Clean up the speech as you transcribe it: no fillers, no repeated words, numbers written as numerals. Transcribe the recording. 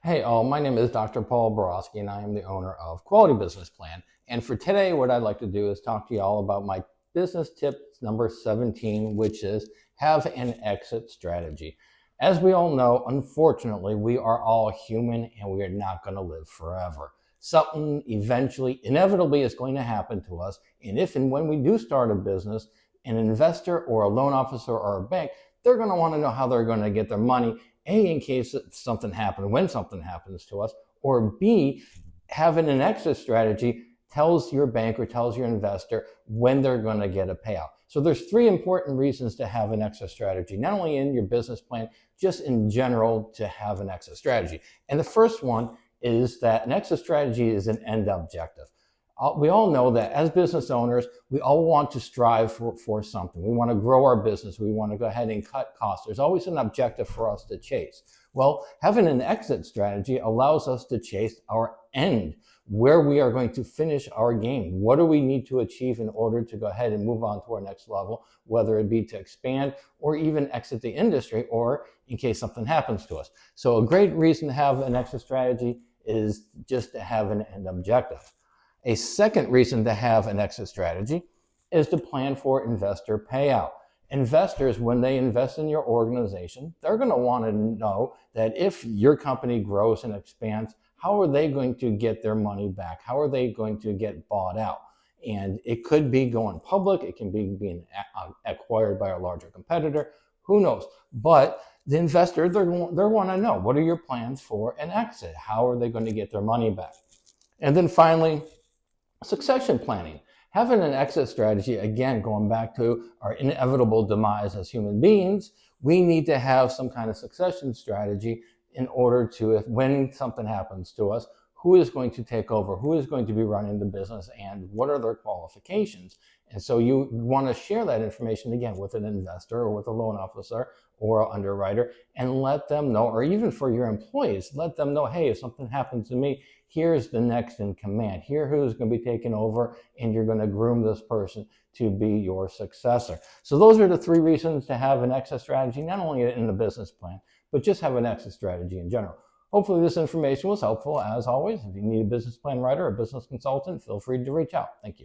Hey, all, my name is Dr. Paul Borosky, and I am the owner of Quality Business Plan. And for today, what I'd like to do is talk to you all about my business tip number 17, which is have an exit strategy. As we all know, unfortunately, we are all human and we are not going to live forever. Something eventually, inevitably, is going to happen to us. And if and when we do start a business, an investor or a loan officer or a bank, they're going to want to know how they're going to get their money. A, in case something happens, when something happens to us, or B, having an exit strategy tells your bank or tells your investor when they're going to get a payout. So there's three important reasons to have an exit strategy, not only in your business plan, just in general to have an exit strategy. And the first one is that an exit strategy is an end objective. We all know that as business owners, we all want to strive for something. We want to grow our business. We want to go ahead and cut costs. There's always an objective for us to chase. Well, having an exit strategy allows us to chase our end, where we are going to finish our game. What do we need to achieve in order to go ahead and move on to our next level, whether it be to expand or even exit the industry, or in case something happens to us. So a great reason to have an exit strategy is just to have an end objective. A second reason to have an exit strategy is to plan for investor payout. Investors, when they invest in your organization, they're going to want to know that if your company grows and expands, how are they going to get their money back? How are they going to get bought out? And it could be going public. It can be being acquired by a larger competitor. Who knows? But the investor, they want to know, what are your plans for an exit? How are they going to get their money back? And then finally, succession planning. Having an exit strategy, again, going back to our inevitable demise as human beings, we need to have some kind of succession strategy in order to, if when something happens to us, who is going to take over, who is going to be running the business, and what are their qualifications. And so you want to share that information, again, with an investor or with a loan officer or an underwriter, and let them know, or even for your employees, let them know, hey, if something happens to me, here's the next in command. Here who's going to be taking over, and you're going to groom this person to be your successor. So those are the three reasons to have an exit strategy, not only in the business plan, but just have an exit strategy in general. Hopefully this information was helpful. As always, if you need a business plan writer or a business consultant, feel free to reach out. Thank you.